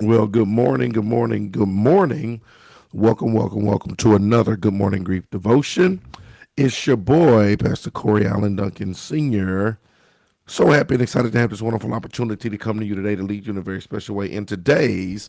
Well, good morning, good morning, good morning. Welcome, welcome, welcome to another Good Morning Grief Devotion. It's your boy, Pastor Corey Allen Duncan Sr. So happy and excited to have this wonderful opportunity to come to you today to lead you in a very special way in today's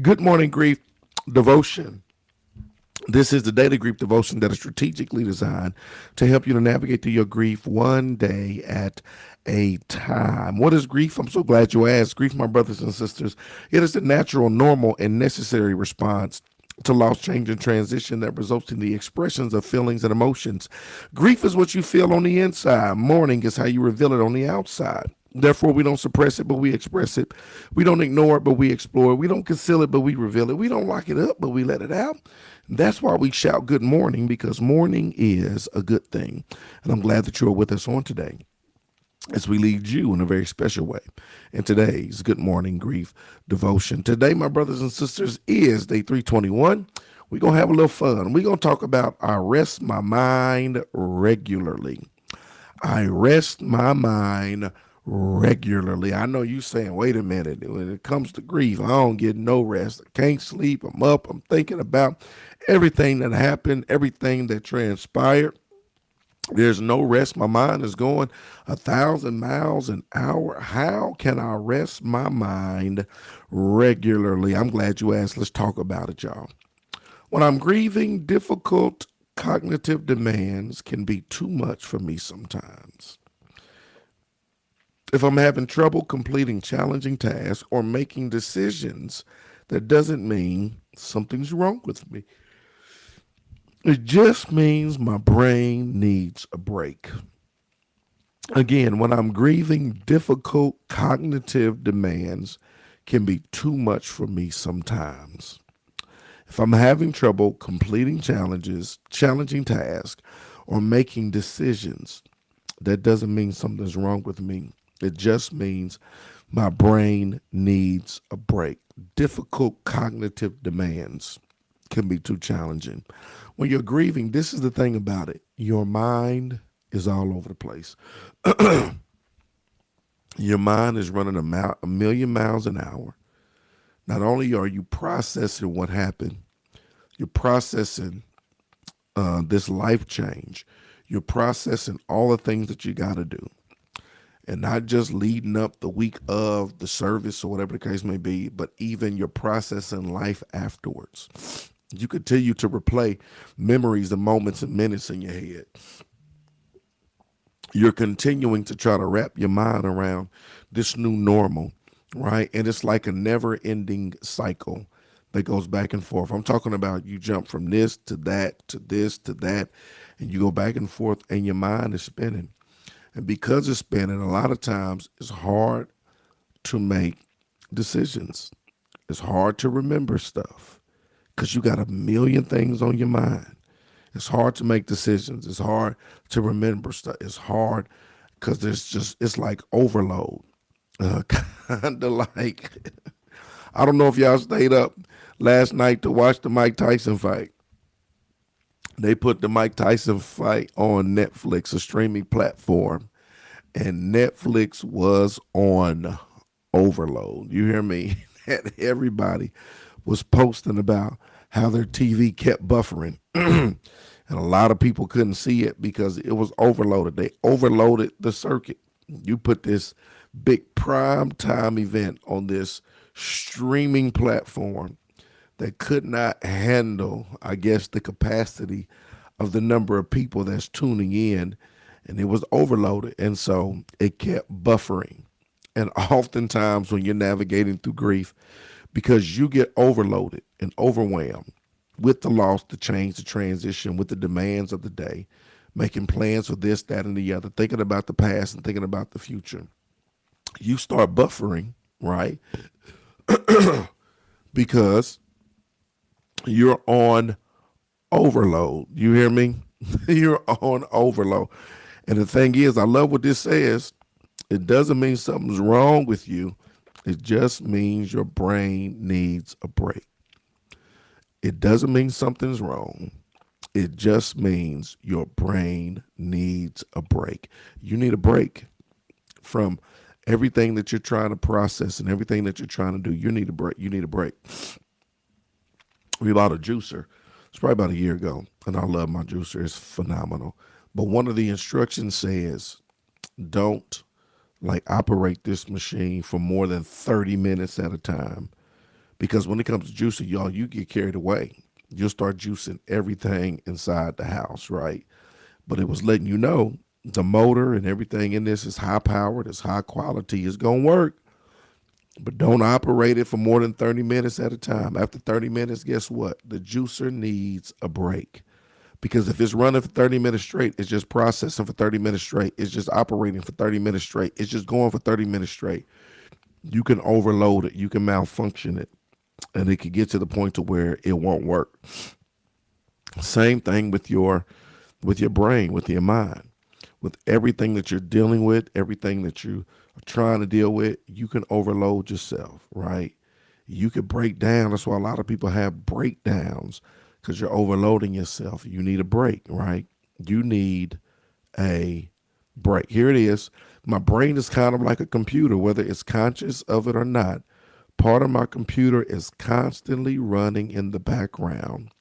Good Morning Grief Devotion. This is the daily grief devotion that is strategically designed to help you to navigate through your grief one day at a time. What is grief? I'm so glad you asked. Grief, my brothers and sisters, it is the natural, normal, and necessary response to loss, change, and transition that results in the expressions of feelings and emotions. Grief is what you feel on the inside. Mourning is how you reveal it on the outside. Therefore, we don't suppress it, but we express it. We don't ignore it, but we explore it. We don't conceal it, but we reveal it. We don't lock it up, but we let it out. That's why we shout good morning, because morning is a good thing. And I'm glad that you're with us on today as we lead you in a very special way in today's Good Morning Grief Devotion. Today, my brothers and sisters, is day 321. We're going to have a little fun. We're going to talk about I rest my mind regularly. I rest my mind regularly. I know you saying, wait a minute, when it comes to grief, I don't get no rest. I can't sleep. I'm up. I'm thinking about everything that happened, everything that transpired. There's no rest. My mind is going 1,000 miles an hour. How can I rest my mind regularly? I'm glad you asked. Let's talk about it, y'all. When I'm grieving, difficult cognitive demands can be too much for me sometimes. If I'm having trouble completing challenging tasks or making decisions, that doesn't mean something's wrong with me. It just means my brain needs a break. Again, when I'm grieving, difficult cognitive demands can be too much for me sometimes. If I'm having trouble completing challenging tasks, or making decisions, that doesn't mean something's wrong with me. It just means my brain needs a break. Difficult cognitive demands can be too challenging. When you're grieving, this is the thing about it. Your mind is all over the place. Your mind is running a million miles an hour. Not only are you processing what happened, you're processing this life change. You're processing all the things that you got to do. And not just leading up the week of the service or whatever the case may be, but even you're processing life afterwards. You continue to replay memories and moments and minutes in your head. You're continuing to try to wrap your mind around this new normal, right? And it's like a never ending cycle that goes back and forth. I'm talking about you jump from this to that to this to that, and you go back and forth, and your mind is spinning. And because it's spinning, a lot of times it's hard to make decisions. It's hard to remember stuff because you got a million things on your mind. It's hard to make decisions. It's hard to remember stuff. It's hard because it's like overload. Kind of like, I don't know if y'all stayed up last night to watch the Mike Tyson fight. They put the Mike Tyson fight on Netflix, a streaming platform, and Netflix was on overload. You hear me? And everybody was posting about how their TV kept buffering. And a lot of people couldn't see it because it was overloaded. They overloaded the circuit. You put this big prime time event on this streaming platform that could not handle, I guess, the capacity of the number of people that's tuning in, and it was overloaded. And so it kept buffering. And oftentimes when you're navigating through grief, because you get overloaded and overwhelmed with the loss, the change, the transition, with the demands of the day, making plans for this, that, and the other, thinking about the past and thinking about the future, you start buffering, right? Because you're on overload. You hear me? You're on overload. And the thing is, I love what this says. It doesn't mean something's wrong with you. It just means your brain needs a break. It doesn't mean something's wrong. It just means your brain needs a break. You need a break from Everything that you're trying to process and everything that you're trying to do, you need a break. You need a break. We bought a juicer. It's probably about a year ago, and I love my juicer. It's phenomenal. But one of the instructions says, don't like operate this machine for more than 30 minutes at a time. Because when it comes to juicing, y'all, you get carried away. You'll start juicing everything inside the house, right? But it was letting you know the motor and everything in this is high powered, it's high quality, it's going to work. But don't operate it for more than 30 minutes at a time. After 30 minutes, guess what? The juicer needs a break. Because if it's running for 30 minutes straight, it's just processing for 30 minutes straight. It's just operating for 30 minutes straight. It's just going for 30 minutes straight. You can overload it. You can malfunction it. And it could get to the point to where it won't work. Same thing with your brain, with your mind. With everything that you're dealing with, everything that you are trying to deal with, you can overload yourself, right? You could break down. That's why a lot of people have breakdowns because you're overloading yourself. You need a break, right? You need a break. Here it is. My brain is kind of like a computer, whether it's conscious of it or not. Part of my computer is constantly running in the background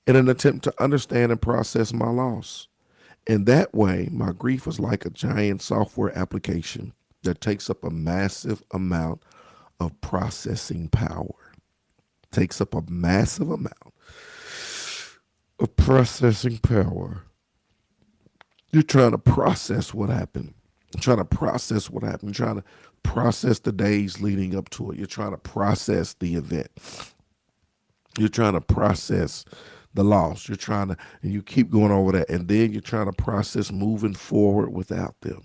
in an attempt to understand and process my loss. In that way, my grief is like a giant software application that takes up a massive amount of processing power. Takes up a massive amount of processing power. You're trying to process what happened. You're trying to process what happened. You're trying to process the days leading up to it. You're trying to process the event. You're trying to process the loss. You're trying to, and you keep going over that. And then you're trying to process moving forward without them.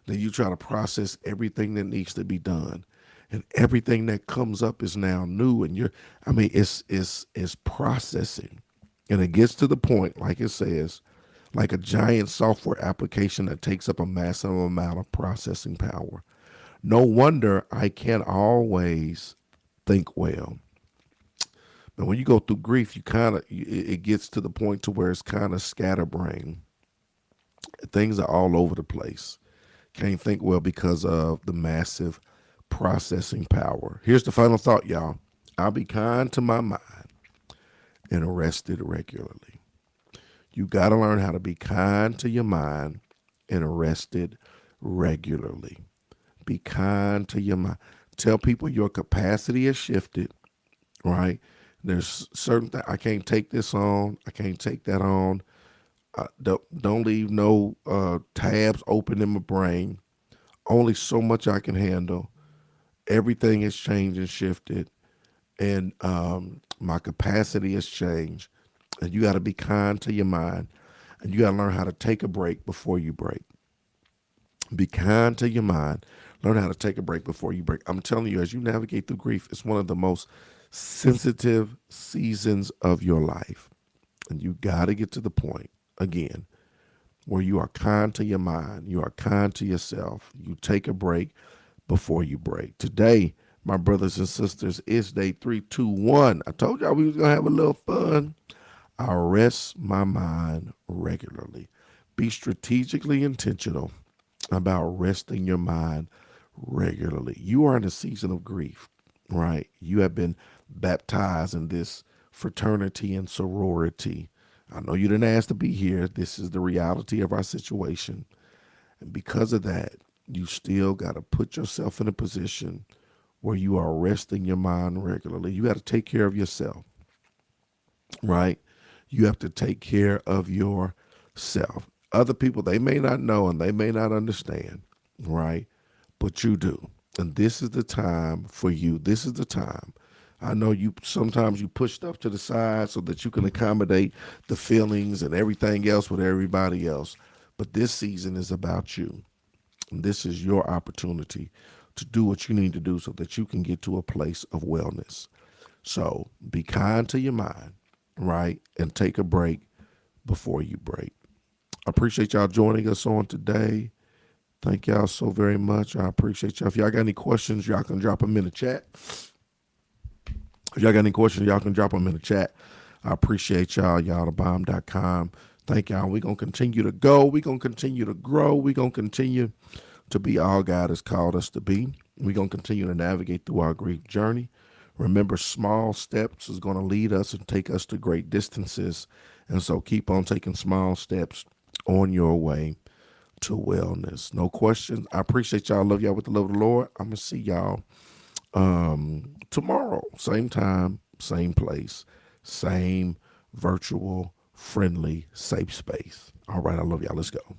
Then you try to process everything that needs to be done. And everything that comes up is now new. And it's processing. And it gets to the point, like it says, like a giant software application that takes up a massive amount of processing power. No wonder I can't always think well. But when you go through grief, it gets to the point to where it's kind of scatterbrained. Things are all over the place. Can't think well because of the massive processing power. Here's the final thought, y'all. I'll be kind to my mind and rested regularly. You got to learn how to be kind to your mind and rested regularly. Be kind to your mind. Tell people your capacity has shifted, right? There's certain things, I can't take this on. I can't take that on. Don't leave no tabs open in my brain. Only so much I can handle. Everything has changed and shifted. And my capacity has changed. And you got to be kind to your mind. And you got to learn how to take a break before you break. Be kind to your mind. Learn how to take a break before you break. I'm telling you, as you navigate through grief, it's one of the most sensitive seasons of your life. And you got to get to the point, again, where you are kind to your mind. You are kind to yourself. You take a break before you break. Today, my brothers and sisters, is day 321. I told y'all we was going to have a little fun. I rest my mind regularly. Be strategically intentional about resting your mind regularly. You are in a season of grief, right? You have been baptized in this fraternity and sorority. I know you didn't ask to be here. This is the reality of our situation. And because of that, you still got to put yourself in a position where you are resting your mind regularly. You got to take care of yourself, right? You have to take care of yourself. Other people, they may not know and they may not understand, right? But you do. And this is the time for you. This is the time. I know sometimes you push stuff to the side so that you can accommodate the feelings and everything else with everybody else. But this season is about you. And this is your opportunity to do what you need to do so that you can get to a place of wellness. So be kind to your mind, right? And take a break before you break. I appreciate y'all joining us on today. Thank y'all so very much. I appreciate y'all. If y'all got any questions, y'all can drop them in the chat. If y'all got any questions, y'all can drop them in the chat. I appreciate y'all. Y'allthebomb.com. Thank y'all. We're going to continue to go. We're going to continue to grow. We're going to continue to be all God has called us to be. We're going to continue to navigate through our grief journey. Remember, small steps is going to lead us and take us to great distances. And so keep on taking small steps on your way to wellness. No questions. I appreciate y'all. Love y'all with the love of the Lord. I'm going to see y'all tomorrow. Same time, same place, same virtual, friendly, safe space. All right. I love y'all. Let's go.